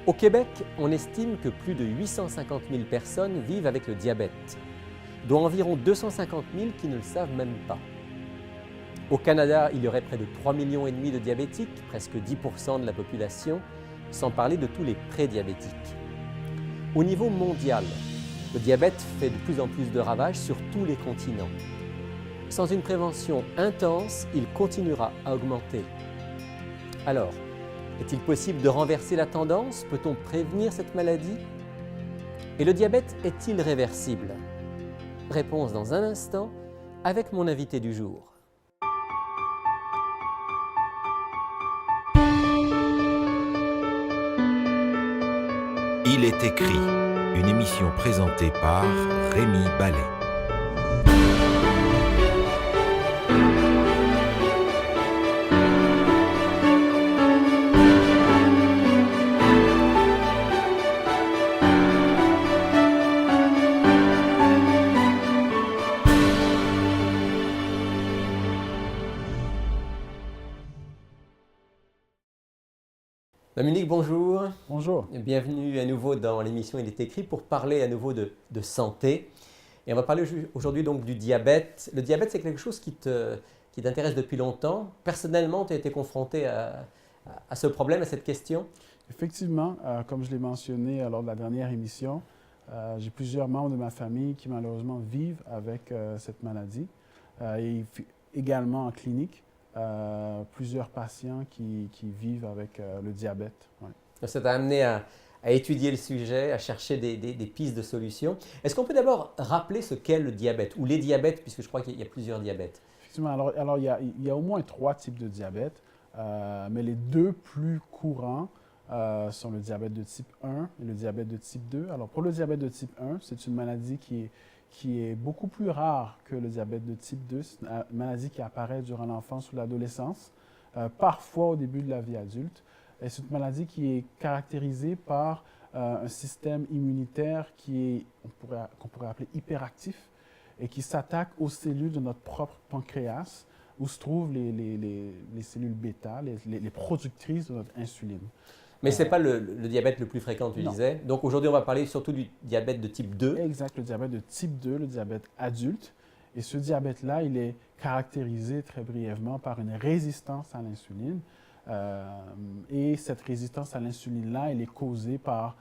Au Québec, on estime que plus de 850 000 personnes vivent avec le diabète, dont environ 250 000 qui ne le savent même pas. Au Canada, il y aurait près de 3,5 millions de diabétiques, presque 10% de la population, sans parler de tous les prédiabétiques. Au niveau mondial, le diabète fait de plus en plus de ravages sur tous les continents. Sans une prévention intense, il continuera à augmenter. Alors, est-il possible de renverser la tendance? Peut-on prévenir cette maladie? Et le diabète est-il réversible? Réponse dans un instant avec mon invité du jour. Il est écrit, une émission présentée par Rémi Ballet. Dominique, bonjour. Bonjour. Bienvenue à nouveau dans l'émission Il est écrit pour parler à nouveau de santé. Et on va parler aujourd'hui donc du diabète. Le diabète, c'est quelque chose qui t'intéresse depuis longtemps. Personnellement, tu as été confronté à ce problème, à cette question? Effectivement, comme je l'ai mentionné lors de la dernière émission, j'ai plusieurs membres de ma famille qui malheureusement vivent avec cette maladie et également en clinique. Plusieurs patients qui vivent avec le diabète. Ouais. Ça t'a amené à étudier le sujet, à chercher des pistes de solutions. Est-ce qu'on peut d'abord rappeler ce qu'est le diabète ou les diabètes, puisque je crois qu'il y a plusieurs diabètes? Effectivement, alors il y a au moins 3 types de diabète, mais les 2 plus courants sont le diabète de type 1 et le diabète de type 2. Alors pour le diabète de type 1, c'est une maladie qui est beaucoup plus rare que le diabète de type 2. C'est une maladie qui apparaît durant l'enfance ou l'adolescence, parfois au début de la vie adulte. Et c'est une maladie qui est caractérisée par un système immunitaire qu'on pourrait appeler hyperactif et qui s'attaque aux cellules de notre propre pancréas où se trouvent les cellules bêta, les productrices de notre insuline. Mais ce n'est pas le diabète le plus fréquent, tu disais. Donc aujourd'hui, on va parler surtout du diabète de type 2. Exact, le diabète de type 2, le diabète adulte. Et ce diabète-là, il est caractérisé très brièvement par une résistance à l'insuline. Et cette résistance à l'insuline-là, elle est causée par,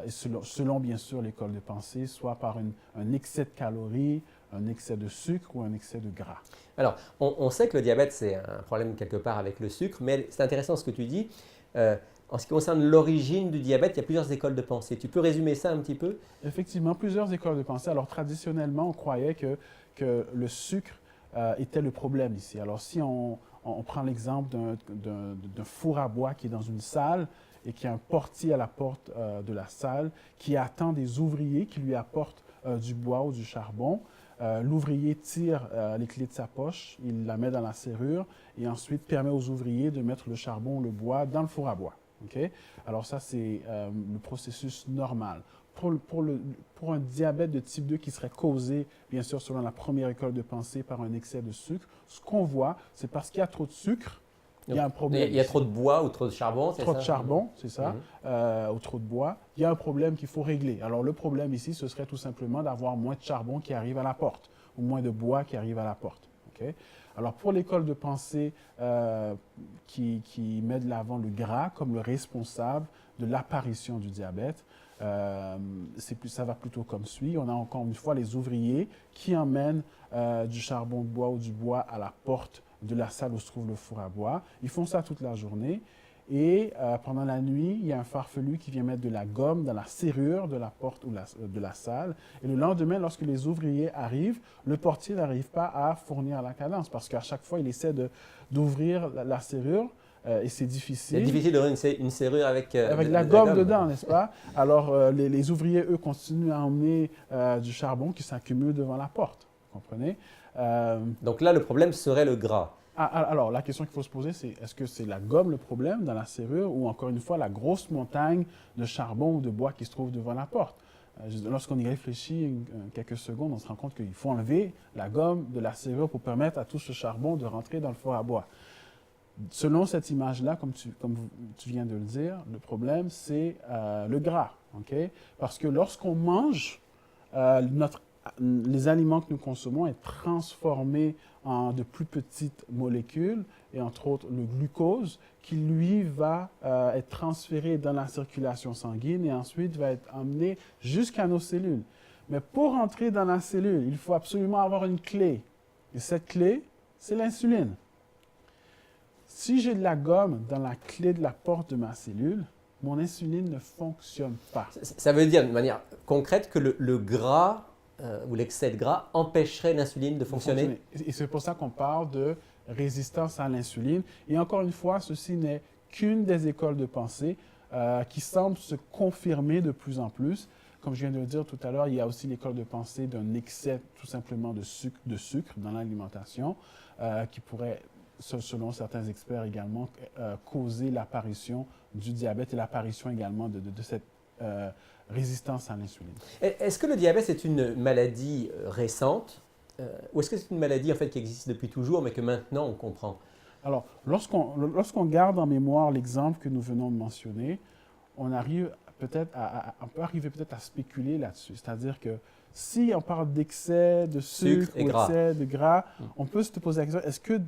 selon bien sûr l'école de pensée, soit par un excès de calories, un excès de sucre ou un excès de gras. Alors, on sait que le diabète, c'est un problème quelque part avec le sucre, mais c'est intéressant ce que tu dis. En ce qui concerne l'origine du diabète, il y a plusieurs écoles de pensée. Tu peux résumer ça un petit peu? Effectivement, plusieurs écoles de pensée. Alors, traditionnellement, on croyait que le sucre était le problème ici. Alors, si on prend l'exemple d'un four à bois qui est dans une salle et qui a un portier à la porte de la salle qui attend des ouvriers qui lui apportent du bois ou du charbon, l'ouvrier tire les clés de sa poche, il la met dans la serrure et ensuite permet aux ouvriers de mettre le charbon ou le bois dans le four à bois. Okay? Alors ça, c'est le processus normal. Pour un diabète de type 2 qui serait causé, bien sûr, selon la première école de pensée, par un excès de sucre, ce qu'on voit, c'est parce qu'il y a trop de sucre, il y a un problème. Il y a trop de bois ou trop de charbon, c'est ça? Trop de charbon, c'est ça, ou trop de bois. Il y a un problème qu'il faut régler. Alors le problème ici, ce serait tout simplement d'avoir moins de charbon qui arrive à la porte, ou moins de bois qui arrive à la porte. Okay? Alors, pour l'école de pensée qui met de l'avant le gras comme le responsable de l'apparition du diabète, ça va plutôt comme suit. On a encore une fois les ouvriers qui emmènent du charbon de bois ou du bois à la porte de la salle où se trouve le four à bois. Ils font ça toute la journée. Et pendant la nuit, il y a un farfelu qui vient mettre de la gomme dans la serrure de la porte ou de la salle. Et le lendemain, lorsque les ouvriers arrivent, le portier n'arrive pas à fournir la cadence parce qu'à chaque fois, il essaie d'ouvrir la serrure et c'est difficile. C'est difficile d'ouvrir une serrure avec de la gomme dedans, n'est-ce pas? Alors, les ouvriers, eux, continuent à emmener du charbon qui s'accumule devant la porte. Vous comprenez? Donc là, le problème serait le gras. Alors, la question qu'il faut se poser, c'est est-ce que c'est la gomme le problème dans la serrure ou encore une fois la grosse montagne de charbon ou de bois qui se trouve devant la porte? Lorsqu'on y réfléchit quelques secondes, on se rend compte qu'il faut enlever la gomme de la serrure pour permettre à tout ce charbon de rentrer dans le four à bois. Selon cette image-là, comme tu viens de le dire, le problème, c'est le gras. Okay? Parce que lorsqu'on mange, les aliments que nous consommons sont transformés en de plus petites molécules, et entre autres le glucose, qui lui va être transféré dans la circulation sanguine et ensuite va être emmené jusqu'à nos cellules. Mais pour entrer dans la cellule, il faut absolument avoir une clé. Et cette clé, c'est l'insuline. Si j'ai de la gomme dans la clé de la porte de ma cellule, mon insuline ne fonctionne pas. Ça veut dire de manière concrète que le gras ou l'excès de gras empêcherait l'insuline de fonctionner. Et c'est pour ça qu'on parle de résistance à l'insuline. Et encore une fois, ceci n'est qu'une des écoles de pensée qui semble se confirmer de plus en plus. Comme je viens de le dire tout à l'heure, il y a aussi l'école de pensée d'un excès tout simplement de sucre dans l'alimentation qui pourrait, selon certains experts également, causer l'apparition du diabète et l'apparition également de cette résistance à l'insuline. Est-ce que le diabète est une maladie récente ou est-ce que c'est une maladie en fait, qui existe depuis toujours mais que maintenant on comprend? Alors, lorsqu'on garde en mémoire l'exemple que nous venons de mentionner, on peut arriver peut-être à spéculer là-dessus. C'est-à-dire que si on parle d'excès de sucre ou excès de gras, on peut se poser la question, est-ce que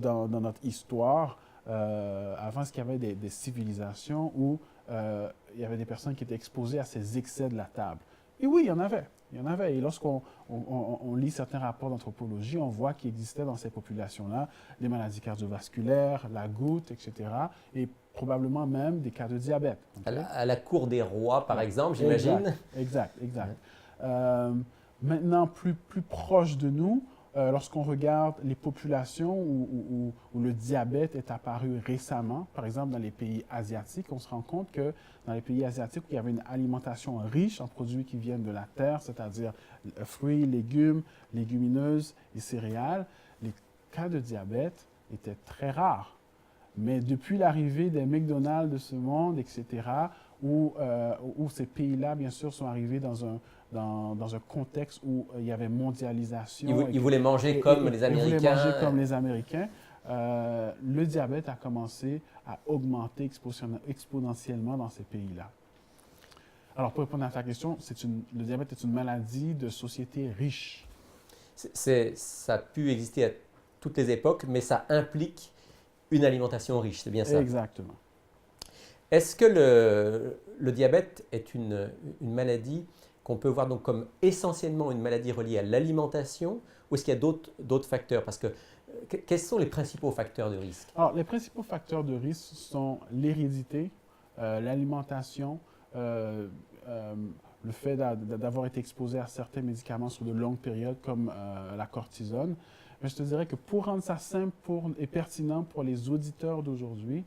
dans notre histoire, avant, est-ce qu'il y avait des civilisations où il y avait des personnes qui étaient exposées à ces excès de la table? Et oui, il y en avait. Il y en avait. Et lorsqu'on lit certains rapports d'anthropologie, on voit qu'il existait dans ces populations-là des maladies cardiovasculaires, la goutte, etc. Et probablement même des cas de diabète. Okay? À la cour des rois, par exemple, j'imagine. Exact. Maintenant, plus proche de nous, lorsqu'on regarde les populations où le diabète est apparu récemment, par exemple dans les pays asiatiques, on se rend compte que dans les pays asiatiques où il y avait une alimentation riche en produits qui viennent de la terre, c'est-à-dire fruits, légumes, légumineuses et céréales, les cas de diabète étaient très rares. Mais depuis l'arrivée des McDonald's de ce monde, etc., où ces pays-là, bien sûr, sont arrivés dans un contexte où il y avait mondialisation. Ils voulaient manger comme les Américains. Ils voulaient manger comme les Américains. Le diabète a commencé à augmenter exponentiellement dans ces pays-là. Alors, pour répondre à ta question, le diabète est une maladie de société riche. Ça a pu exister à toutes les époques, mais ça implique une alimentation riche, c'est bien ça? Exactement. Est-ce que le diabète est une maladie qu'on peut voir donc comme essentiellement une maladie reliée à l'alimentation ou est-ce qu'il y a d'autres facteurs? Parce que quels sont les principaux facteurs de risque? Alors, les principaux facteurs de risque sont l'hérédité, l'alimentation, le fait d'avoir été exposé à certains médicaments sur de longues périodes comme la cortisone. Mais je te dirais que pour rendre ça simple et pertinent pour les auditeurs d'aujourd'hui,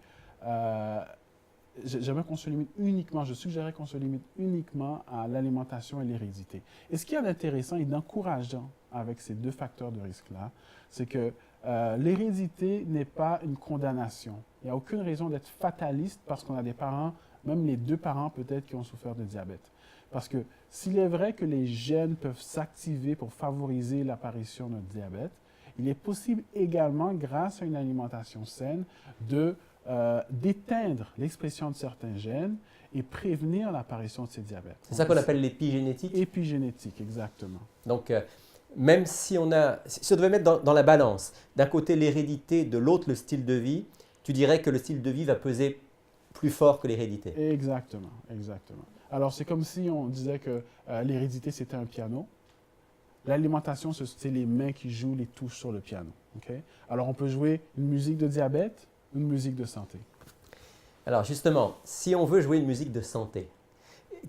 j'aimerais qu'on se limite uniquement, je suggérerais qu'on se limite uniquement à l'alimentation et l'hérédité. Et ce qu'il y a d'intéressant et d'encourageant avec ces deux facteurs de risque-là, c'est que l'hérédité n'est pas une condamnation. Il n'y a aucune raison d'être fataliste parce qu'on a des parents, même les deux parents peut-être, qui ont souffert de diabète. Parce que s'il est vrai que les gènes peuvent s'activer pour favoriser l'apparition d'un diabète, il est possible également, grâce à une alimentation saine, d'éteindre l'expression de certains gènes et prévenir l'apparition de ces diabètes. C'est ça qu'on appelle l'épigénétique? Épigénétique, exactement. Donc, même si on devait mettre dans la balance, d'un côté l'hérédité, de l'autre le style de vie, tu dirais que le style de vie va peser plus fort que l'hérédité? Exactement. Alors, c'est comme si on disait que l'hérédité, c'était un piano. L'alimentation, c'est les mains qui jouent les touches sur le piano. Okay? Alors, on peut jouer une musique de diabète, une musique de santé. Alors, justement, si on veut jouer une musique de santé,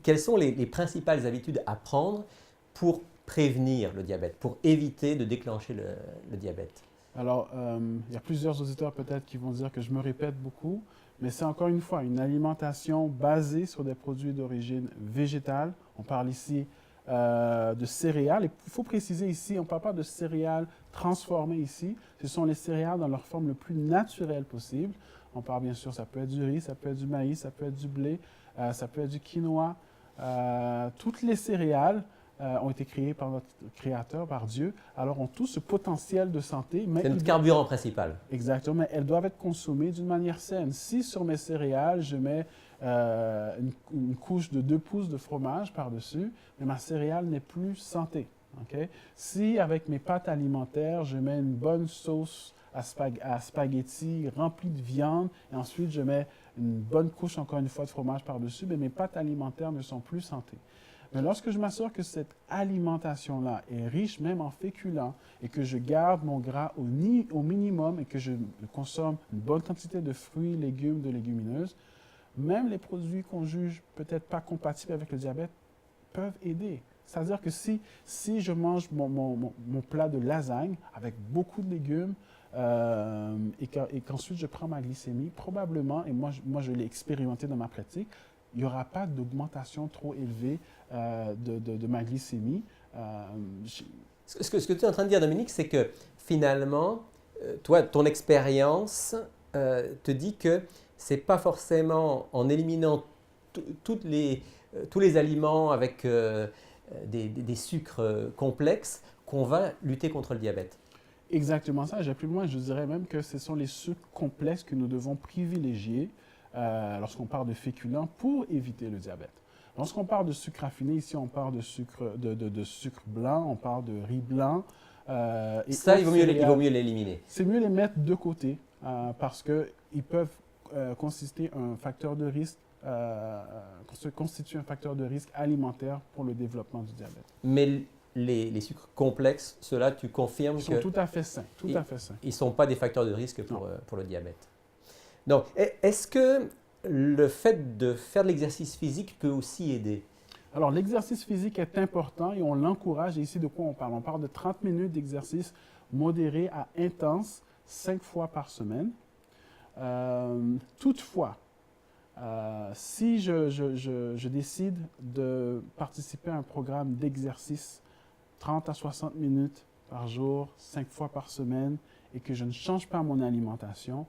quelles sont les principales habitudes à prendre pour prévenir le diabète, pour éviter de déclencher le diabète? Alors, il y a plusieurs auditeurs peut-être qui vont dire que je me répète beaucoup, mais c'est encore une fois une alimentation basée sur des produits d'origine végétale. On parle ici de céréales. Et il faut préciser ici, on ne parle pas de céréales transformées ici. Ce sont les céréales dans leur forme le plus naturelle possible. On parle bien sûr, ça peut être du riz, ça peut être du maïs, ça peut être du blé, ça peut être du quinoa. Toutes les céréales ont été créés par notre Créateur, par Dieu, alors ont tous ce potentiel de santé. C'est notre carburant principal. Exactement, mais elles doivent être consommées d'une manière saine. Si sur mes céréales, je mets une couche de 2 pouces de fromage par-dessus, mais ma céréale n'est plus santé. Okay? Si avec mes pâtes alimentaires, je mets une bonne sauce à spaghetti remplie de viande, et ensuite je mets une bonne couche, encore une fois, de fromage par-dessus, mais mes pâtes alimentaires ne sont plus santé. Mais lorsque je m'assure que cette alimentation-là est riche même en féculents et que je garde mon gras au minimum et que je consomme une bonne quantité de fruits, légumes, de légumineuses, même les produits qu'on juge peut-être pas compatibles avec le diabète peuvent aider. C'est-à-dire que si je mange mon plat de lasagne avec beaucoup de légumes et qu'ensuite je prends ma glycémie, probablement, et moi je l'ai expérimenté dans ma pratique, il n'y aura pas d'augmentation trop élevée de ma glycémie. Ce que tu es en train de dire, Dominique, c'est que finalement, toi, ton expérience te dit que ce n'est pas forcément en éliminant tous les aliments avec des sucres complexes qu'on va lutter contre le diabète. Exactement ça. J'ai plus loin, je dirais même que ce sont les sucres complexes que nous devons privilégier lorsqu'on parle de féculents pour éviter le diabète. Lorsqu'on parle de sucre raffiné, ici on parle de sucre blanc, on parle de riz blanc. Ça, il vaut mieux l'éliminer. C'est mieux les mettre de côté parce qu'ils peuvent constituer un facteur de risque alimentaire pour le développement du diabète. Mais les sucres complexes, ceux-là, tu confirmes qu'ils sont tout à fait sains. Ils ne sont pas des facteurs de risque pour le diabète. Donc, est-ce que le fait de faire de l'exercice physique peut aussi aider? Alors, l'exercice physique est important et on l'encourage. Et ici, de quoi on parle? On parle de 30 minutes d'exercice modéré à intense, 5 fois par semaine. Toutefois, si je décide de participer à un programme d'exercice 30 à 60 minutes par jour, 5 fois par semaine, et que je ne change pas mon alimentation,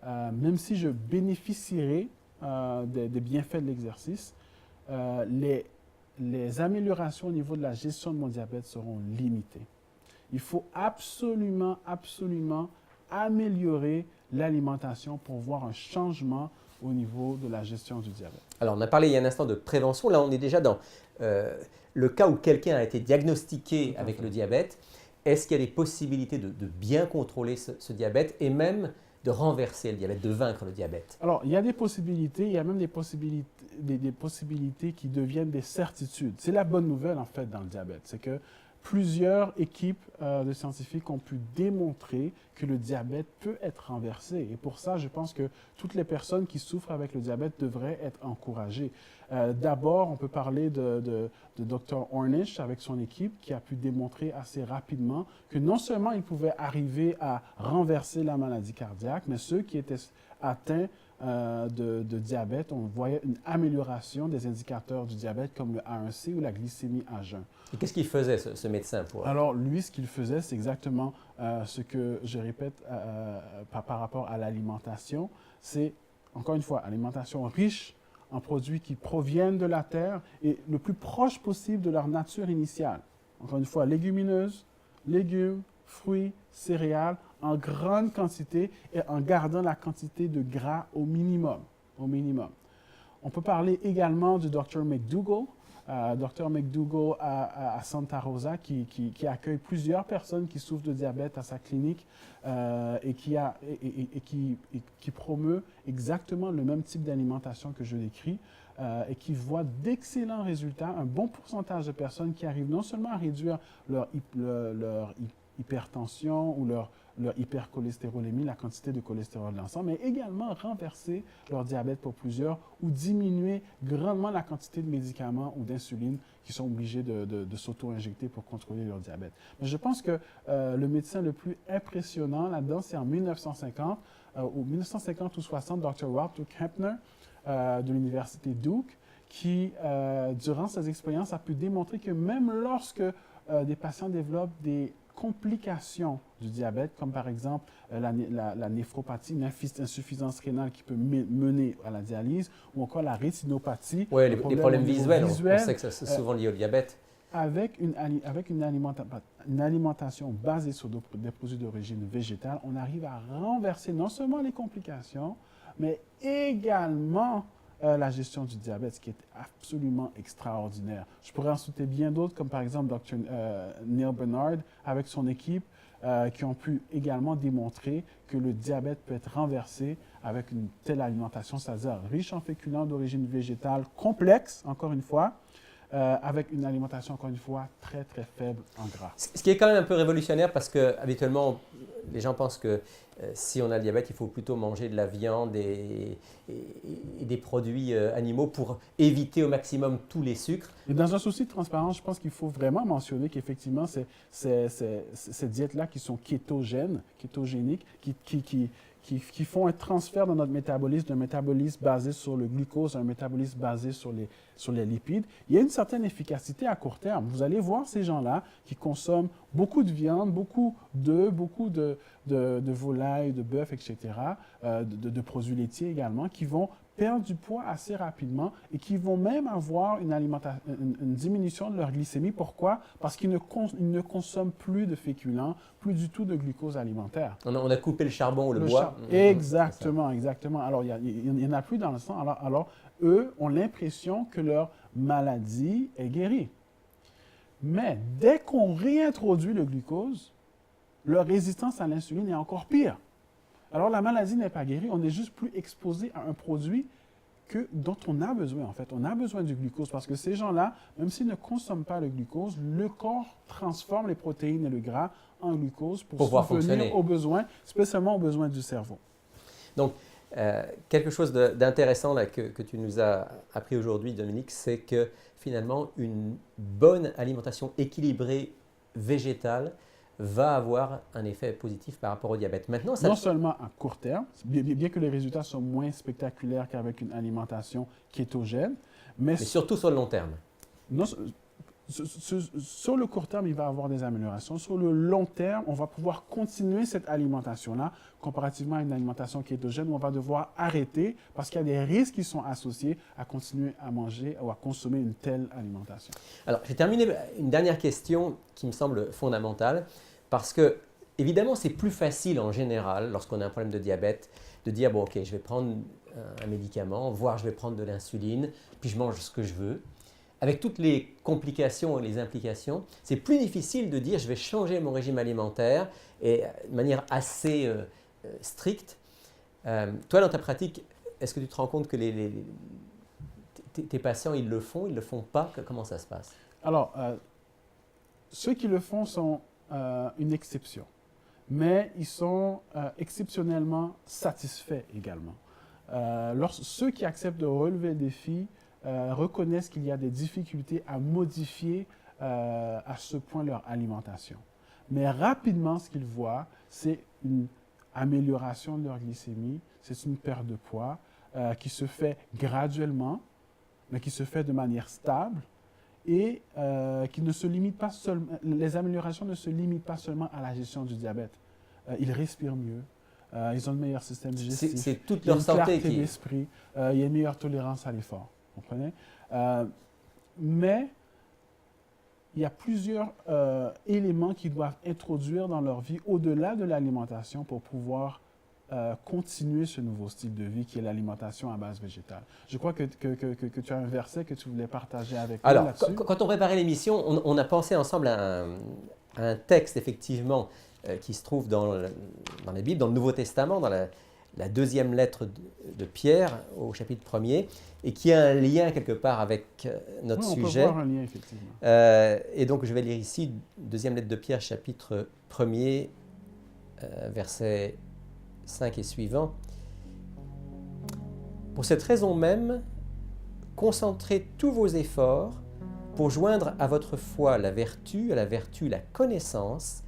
même si je bénéficierai des bienfaits de l'exercice, les améliorations au niveau de la gestion de mon diabète seront limitées. Il faut absolument améliorer l'alimentation pour voir un changement au niveau de la gestion du diabète. Alors, on a parlé il y a un instant de prévention. Là, on est déjà dans le cas où quelqu'un a été diagnostiqué avec le diabète. Est-ce qu'il y a des possibilités de bien contrôler ce diabète et même de renverser le diabète, de vaincre le diabète? Alors, il y a des possibilités. Il y a même des possibilités qui deviennent des certitudes. C'est la bonne nouvelle, en fait, dans le diabète. C'est que plusieurs équipes de scientifiques ont pu démontrer que le diabète peut être renversé. Et pour ça, je pense que toutes les personnes qui souffrent avec le diabète devraient être encouragées. D'abord, on peut parler de Dr. Ornish avec son équipe qui a pu démontrer assez rapidement que non seulement il pouvait arriver à renverser la maladie cardiaque, mais ceux qui étaient atteints de diabète, on voyait une amélioration des indicateurs du diabète comme le A1C ou la glycémie à jeun. Et qu'est-ce qu'il faisait, ce médecin? Alors, lui, ce qu'il faisait, c'est exactement ce que je répète par rapport à l'alimentation. C'est, encore une fois, alimentation riche en produits qui proviennent de la terre et le plus proche possible de leur nature initiale. Encore une fois, légumineuses, légumes, fruits, céréales, en grande quantité et en gardant la quantité de gras au minimum. On peut parler également du Dr. McDougall. Dr. McDougall à Santa Rosa qui accueille plusieurs personnes qui souffrent de diabète à sa clinique et qui promeut exactement le même type d'alimentation que je décris et qui voit d'excellents résultats, un bon pourcentage de personnes qui arrivent non seulement à réduire leur hypertension ou leur hypercholestérolémie, la quantité de cholestérol dans le sang, mais également renverser leur diabète pour plusieurs ou diminuer grandement la quantité de médicaments ou d'insuline qu'ils sont obligés de s'auto-injecter pour contrôler leur diabète. Mais je pense que le médecin le plus impressionnant là-dedans, c'est en 1950 ou 60, Dr. Walter Kempner de l'université Duke, qui, durant ses expériences, a pu démontrer que même lorsque des patients développent des complications du diabète, comme par exemple la néphropathie, une insuffisance rénale qui peut mener à la dialyse, ou encore la rétinopathie. Oui, les problèmes visuels, on sait que c'est souvent lié au diabète. avec une alimentation basée sur des produits d'origine végétale, on arrive à renverser non seulement les complications, mais également la gestion du diabète, ce qui est absolument extraordinaire. Je pourrais en citer bien d'autres, comme par exemple Dr. Neil Bernard avec son équipe, qui ont pu également démontrer que le diabète peut être renversé avec une telle alimentation, c'est-à-dire riche en féculents d'origine végétale, complexe, encore une fois, avec une alimentation, encore une fois, très, très faible en gras. Ce qui est quand même un peu révolutionnaire parce que habituellement, les gens pensent que si on a le diabète, il faut plutôt manger de la viande et des produits animaux pour éviter au maximum tous les sucres. Et dans un souci de transparence, je pense qu'il faut vraiment mentionner qu'effectivement, ces diètes-là qui sont kétogéniques, qui font un transfert dans notre métabolisme, d'un métabolisme basé sur le glucose à un métabolisme basé sur les lipides, il y a une certaine efficacité à court terme. Vous allez voir ces gens-là qui consomment beaucoup de viande, beaucoup d'œufs, beaucoup de volaille, de bœuf, etc., produits laitiers également, qui vont perdre du poids assez rapidement et qui vont même avoir une diminution de leur glycémie. Pourquoi? Parce qu'ils ne consomment plus de féculents, plus du tout de glucose alimentaire. On a coupé le charbon ou le bois. Exactement, exactement. Alors, il n'y en a plus dans le sang. Alors, eux ont l'impression que leur maladie est guérie. Mais dès qu'on réintroduit le glucose, leur résistance à l'insuline est encore pire. Alors, la maladie n'est pas guérie, on est juste plus exposé à un produit dont on a besoin, en fait. On a besoin du glucose parce que ces gens-là, même s'ils ne consomment pas le glucose, le corps transforme les protéines et le gras en glucose pour subvenir aux besoins, spécialement aux besoins du cerveau. Donc, quelque chose d'intéressant là, que tu nous as appris aujourd'hui, Dominique, c'est que finalement, une bonne alimentation équilibrée végétale va avoir un effet positif par rapport au diabète. Maintenant, non seulement à court terme, bien que les résultats soient moins spectaculaires qu'avec une alimentation kétogène, mais surtout sur le long terme. Non, sur le court terme, il va y avoir des améliorations. Sur le long terme, on va pouvoir continuer cette alimentation-là comparativement à une alimentation kétogène où on va devoir arrêter parce qu'il y a des risques qui sont associés à continuer à manger ou à consommer une telle alimentation. Alors, j'ai terminé une dernière question qui me semble fondamentale parce que, évidemment, c'est plus facile en général, lorsqu'on a un problème de diabète, de dire, bon, OK, je vais prendre un médicament, voire je vais prendre de l'insuline, puis je mange ce que je veux. Avec toutes les complications et les implications, c'est plus difficile de dire je vais changer mon régime alimentaire et de manière assez stricte. Toi, dans ta pratique, est-ce que tu te rends compte que tes patients, ils le font pas? Comment ça se passe? Alors, ceux qui le font sont une exception, mais ils sont exceptionnellement satisfaits également. Ceux qui acceptent de relever le défi reconnaissent qu'il y a des difficultés à modifier à ce point leur alimentation. Mais rapidement, ce qu'ils voient, c'est une amélioration de leur glycémie, c'est une perte de poids qui se fait graduellement, mais qui se fait de manière stable et qui ne se limite pas seulement, les améliorations ne se limitent pas seulement à la gestion du diabète. Ils respirent mieux, ils ont un meilleur système digestif, c'est toute leur santé qui... d'esprit, il y a une meilleure tolérance à l'effort. Vous comprenez? Mais il y a plusieurs éléments qu'ils doivent introduire dans leur vie au-delà de l'alimentation pour pouvoir continuer ce nouveau style de vie qui est l'alimentation à base végétale. Je crois que tu as un verset que tu voulais partager avec moi là-dessus. Alors, quand on préparait l'émission, on a pensé ensemble à un texte, effectivement, qui se trouve dans la Bible, dans le Nouveau Testament, dans la deuxième lettre de Pierre, au chapitre 1er, et qui a un lien quelque part avec notre sujet. On peut voir un lien, effectivement. Et donc, je vais lire ici, deuxième lettre de Pierre, chapitre 1er, verset 5 et suivant. « Pour cette raison même, concentrez tous vos efforts pour joindre à votre foi la vertu, à la vertu la connaissance,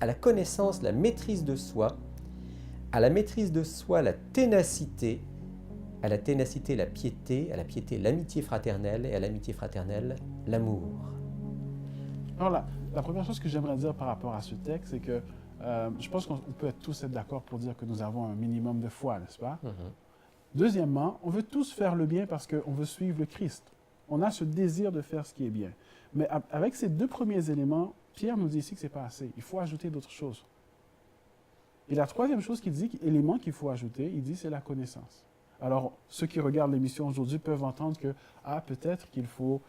à la connaissance la maîtrise de soi, à la maîtrise de soi la ténacité, à la ténacité la piété, à la piété l'amitié fraternelle et à l'amitié fraternelle l'amour. » Alors la première chose que j'aimerais dire par rapport à ce texte, c'est que je pense qu'on peut tous être d'accord pour dire que nous avons un minimum de foi, n'est-ce pas? Deuxièmement, on veut tous faire le bien parce qu'on veut suivre le Christ. On a ce désir de faire ce qui est bien. Mais avec ces deux premiers éléments, Pierre nous dit ici que ce n'est pas assez. Il faut ajouter d'autres choses. Et la troisième chose qu'il dit, élément qu'il faut ajouter, il dit, c'est la connaissance. Alors, ceux qui regardent l'émission aujourd'hui peuvent entendre que, peut-être qu'il faut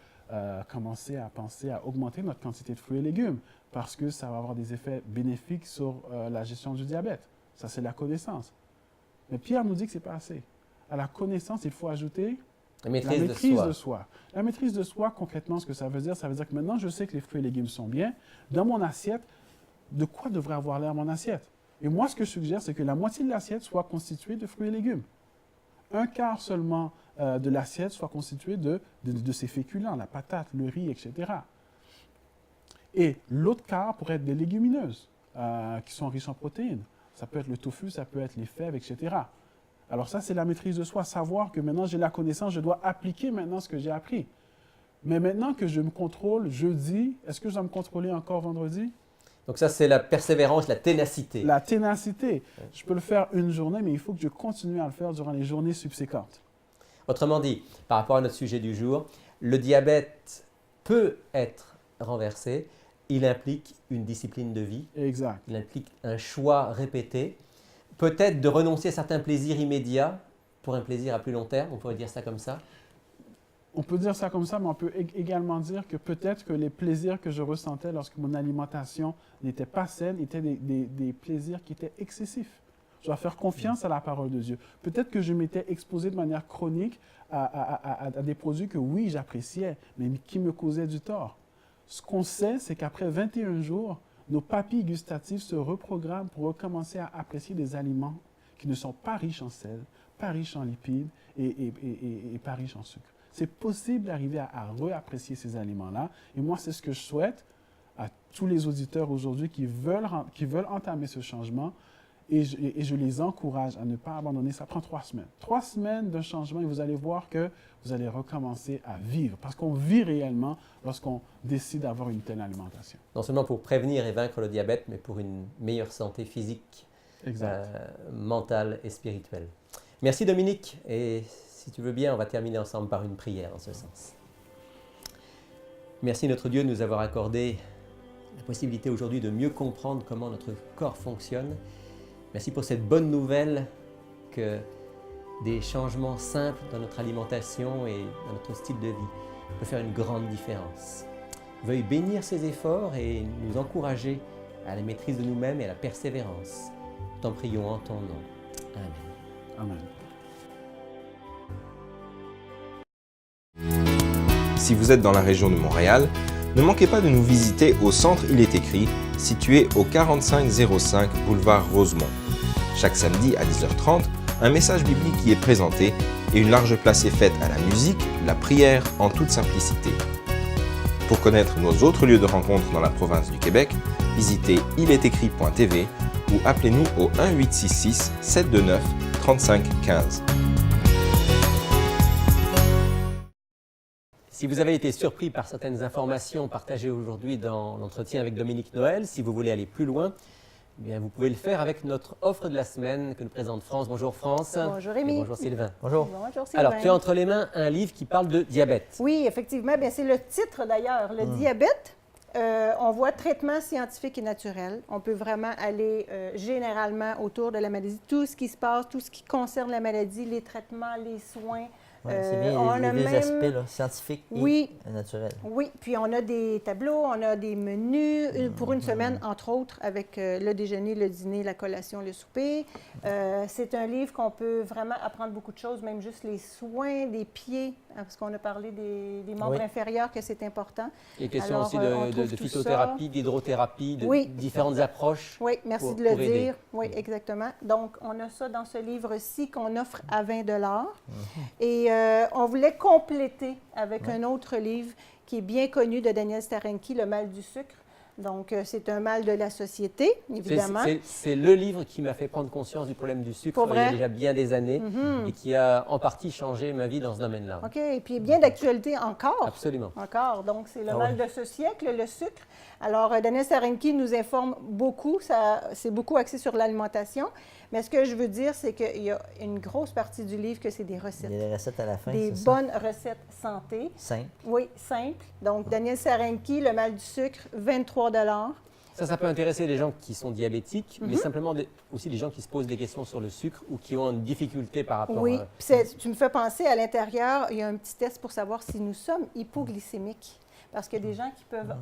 commencer à penser à augmenter notre quantité de fruits et légumes parce que ça va avoir des effets bénéfiques sur la gestion du diabète. Ça, c'est la connaissance. Mais Pierre nous dit que ce n'est pas assez. À la connaissance, il faut ajouter la maîtrise de soi. La maîtrise de soi, concrètement, ce que ça veut dire que maintenant, je sais que les fruits et légumes sont bien. Dans mon assiette, de quoi devrait avoir l'air mon assiette? Et moi, ce que je suggère, c'est que la moitié de l'assiette soit constituée de fruits et légumes. Un quart seulement de l'assiette soit constituée de ces féculents, la patate, le riz, etc. Et l'autre quart pourrait être des légumineuses qui sont riches en protéines. Ça peut être le tofu, ça peut être les fèves, etc. Alors ça, c'est la maîtrise de soi, savoir que maintenant j'ai la connaissance, je dois appliquer maintenant ce que j'ai appris. Mais maintenant que je me contrôle jeudi, est-ce que je dois me contrôler encore vendredi? Donc ça, c'est la persévérance, la ténacité. La ténacité. Je peux le faire une journée, mais il faut que je continue à le faire durant les journées subséquentes. Autrement dit, par rapport à notre sujet du jour, le diabète peut être renversé. Il implique une discipline de vie. Exact. Il implique un choix répété. Peut-être de renoncer à certains plaisirs immédiats pour un plaisir à plus long terme. On pourrait dire ça comme ça. On peut dire ça comme ça, mais on peut également dire que peut-être que les plaisirs que je ressentais lorsque mon alimentation n'était pas saine étaient des plaisirs qui étaient excessifs. Je dois faire confiance à la parole de Dieu. Peut-être que je m'étais exposé de manière chronique à des produits que, oui, j'appréciais, mais qui me causaient du tort. Ce qu'on sait, c'est qu'après 21 jours, nos papilles gustatives se reprogramment pour recommencer à apprécier des aliments qui ne sont pas riches en sel, pas riches en lipides et pas riches en sucre. C'est possible d'arriver à réapprécier ces aliments-là. Et moi, c'est ce que je souhaite à tous les auditeurs aujourd'hui qui veulent entamer ce changement. Et je les encourage à ne pas abandonner. Ça prend 3 semaines. 3 semaines de changement et vous allez voir que vous allez recommencer à vivre. Parce qu'on vit réellement lorsqu'on décide d'avoir une telle alimentation. Non seulement pour prévenir et vaincre le diabète, mais pour une meilleure santé physique, mentale et spirituelle. Merci Dominique. Et si tu veux bien, on va terminer ensemble par une prière en ce sens. Merci notre Dieu de nous avoir accordé la possibilité aujourd'hui de mieux comprendre comment notre corps fonctionne. Merci pour cette bonne nouvelle que des changements simples dans notre alimentation et dans notre style de vie peuvent faire une grande différence. Veuille bénir ces efforts et nous encourager à la maîtrise de nous-mêmes et à la persévérance. T'en prions en ton nom. Amen. Amen. Si vous êtes dans la région de Montréal, ne manquez pas de nous visiter au centre Il est écrit, situé au 4505 boulevard Rosemont. Chaque samedi à 10h30, un message biblique y est présenté et une large place est faite à la musique, la prière en toute simplicité. Pour connaître nos autres lieux de rencontre dans la province du Québec, visitez ilestécrit.tv ou appelez-nous au 1-866-729-3515. Si vous avez été surpris par certaines informations partagées aujourd'hui dans l'entretien avec Dominique Noël, si vous voulez aller plus loin, eh bien, vous pouvez le faire avec notre offre de la semaine que nous présente France. Bonjour France. Bonjour Rémi. Et bonjour Sylvain. Bonjour. Bonjour Sylvain. Alors, tu as entre les mains un livre qui parle de diabète. Oui, effectivement. Bien, c'est le titre d'ailleurs. Le diabète, on voit traitement scientifique et naturel. On peut vraiment aller généralement autour de la maladie. Tout ce qui se passe, tout ce qui concerne la maladie, les traitements, les soins. Ouais, c'est bien les deux aspects là, scientifiques et naturels. Oui, puis on a des tableaux, on a des menus pour une semaine, entre autres, avec le déjeuner, le dîner, la collation, le souper. C'est un livre qu'on peut vraiment apprendre beaucoup de choses, même juste les soins des pieds, parce qu'on a parlé des membres inférieurs, que c'est important. Il est question aussi de phytothérapie, d'hydrothérapie, de différentes approches. Oui, merci de le dire. Oui, exactement. Donc, on a ça dans ce livre-ci qu'on offre à 20 $. Et on voulait compléter avec un autre livre qui est bien connu de Daniel Starenky, Le mal du sucre. Donc, c'est un mal de la société, évidemment. C'est le livre qui m'a fait prendre conscience du problème du sucre il y a déjà bien des années et qui a en partie changé ma vie dans ce domaine-là. OK. Et puis, bien d'actualité encore. Absolument. Encore. Donc, c'est le mal de ce siècle, le sucre. Alors, Daniel Starenky nous informe beaucoup. C'est beaucoup axé sur l'alimentation. Mais ce que je veux dire, c'est qu'il y a une grosse partie du livre que c'est des recettes. Des recettes à la fin, des bonnes recettes santé. Simple. Oui, simple. Donc, Daniel Sarenki, le mal du sucre, 23 $. Ça peut intéresser les gens qui sont diabétiques, mais simplement aussi les gens qui se posent des questions sur le sucre ou qui ont une difficulté par rapport oui, tu me fais penser, à l'intérieur, il y a un petit test pour savoir si nous sommes hypoglycémiques. Parce qu'il y a des gens qui peuvent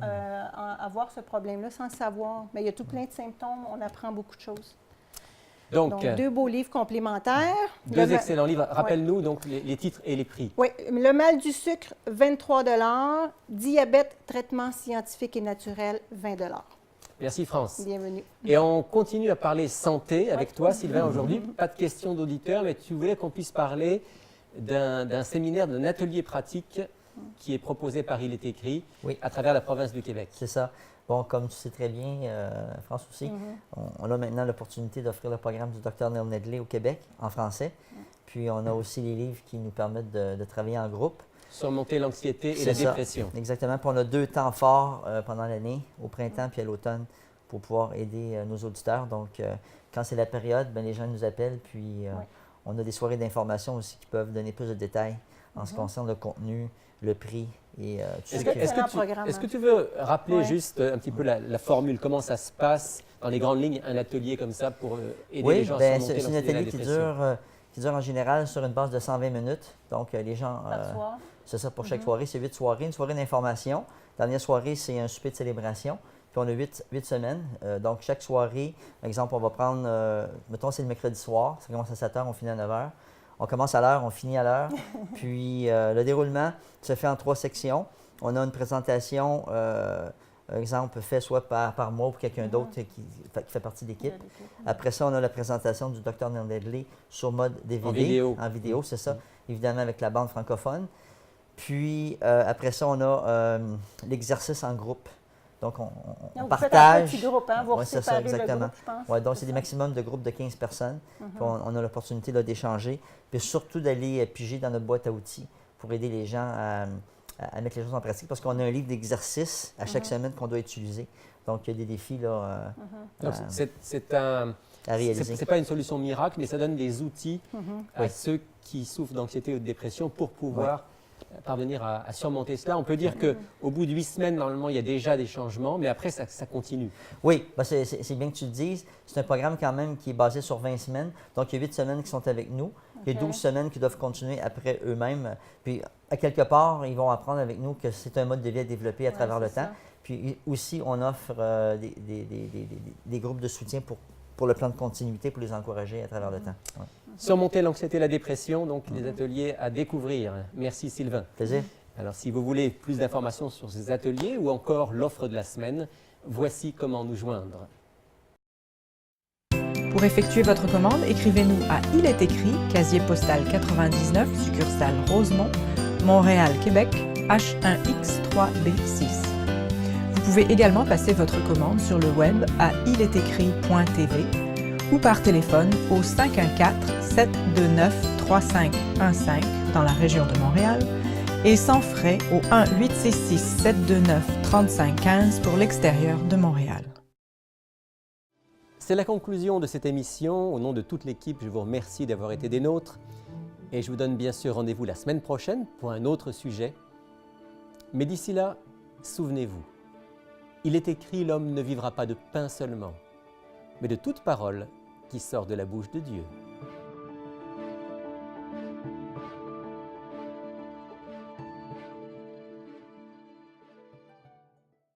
avoir ce problème-là sans le savoir. Mais il y a tout plein de symptômes, on apprend beaucoup de choses. Donc 2 beaux livres complémentaires. 2 excellents livres. Rappelle-nous donc les titres et les prix. Oui, Le mal du sucre, 23 $. Diabète, traitement scientifique et naturel, 20 $. Merci France. Bienvenue. Et on continue à parler santé avec toi, Sylvain, aujourd'hui. Pas de questions d'auditeurs, mais tu voulais qu'on puisse parler d'un séminaire, d'un atelier pratique qui est proposé par Il est écrit à travers la province du Québec. C'est ça. Bon, comme tu sais très bien, France aussi, on a maintenant l'opportunité d'offrir le programme du Dr Neil Nedley au Québec en français. Puis on a aussi les livres qui nous permettent de travailler en groupe. Surmonter l'anxiété et la dépression. Exactement. Puis on a 2 temps forts pendant l'année, au printemps puis à l'automne, pour pouvoir aider nos auditeurs. Donc, quand c'est la période, bien, les gens nous appellent. Puis on a des soirées d'information aussi qui peuvent donner plus de détails en ce qui concerne le contenu, le prix et tout ça. Est-ce que tu veux rappeler juste un petit peu la formule, comment ça se passe dans les grandes lignes, un atelier comme ça pour aider les gens à surmonter l'anxiété et la dépression? Oui, c'est un atelier qui dure en général sur une base de 120 minutes. Donc, les gens... c'est ça pour chaque soirée, c'est 8 soirées. Une soirée d'information. La dernière soirée, c'est un souper de célébration. Puis on a 8 semaines. Donc, chaque soirée, par exemple, on va prendre, mettons, c'est le mercredi soir. Ça commence à 7 h, on finit à 9 h. On commence à l'heure, on finit à l'heure. Puis, le déroulement se fait en 3 sections. On a une présentation, exemple, fait soit par moi ou quelqu'un d'autre qui fait partie de l'équipe. Après ça, on a la présentation du Dr Neil Nedley sur mode DVD. En vidéo, c'est ça. Évidemment, avec la bande francophone. Puis, après ça, on a l'exercice en groupe. Donc, on partage. Vous faites un petit groupe, hein? Vous c'est ça, exactement. Le groupe, je pense. Ouais, donc, c'est des maximums de groupes de 15 personnes. Puis on a l'opportunité d'échanger. Puis surtout d'aller piger dans notre boîte à outils pour aider les gens à mettre les choses en pratique. Parce qu'on a un livre d'exercices à chaque semaine qu'on doit utiliser. Donc, il y a des défis là, à réaliser. Ce n'est pas une solution miracle, mais ça donne des outils à ceux qui souffrent d'anxiété ou de dépression pour pouvoir parvenir à surmonter cela. On peut dire qu'au bout de 8 semaines, normalement, il y a déjà des changements, mais après, ça continue. Oui, ben c'est bien que tu le dises. C'est un programme quand même qui est basé sur 20 semaines. Donc, il y a 8 semaines qui sont avec nous. Il y a 12 semaines qui doivent continuer après eux-mêmes. Puis, à quelque part, ils vont apprendre avec nous que c'est un mode de vie à développer à travers le temps. Puis aussi, on offre des groupes de soutien pour le plan de continuité, pour les encourager à travers le temps. Ouais. Surmonter l'anxiété et la dépression, donc des ateliers à découvrir. Merci Sylvain. Plaisir. Alors, si vous voulez plus d'informations sur ces ateliers ou encore l'offre de la semaine, voici comment nous joindre. Pour effectuer votre commande, écrivez-nous à Il est écrit, casier postal 99, succursale Rosemont, Montréal, Québec, H1X3B6. Vous pouvez également passer votre commande sur le web à ilétécrit.tv ou par téléphone au 514-729-3515 dans la région de Montréal et sans frais au 1-866-729-3515 pour l'extérieur de Montréal. C'est la conclusion de cette émission. Au nom de toute l'équipe, je vous remercie d'avoir été des nôtres et je vous donne bien sûr rendez-vous la semaine prochaine pour un autre sujet. Mais d'ici là, souvenez-vous, il est écrit « L'homme ne vivra pas de pain seulement, mais de toute parole qui sort de la bouche de Dieu ».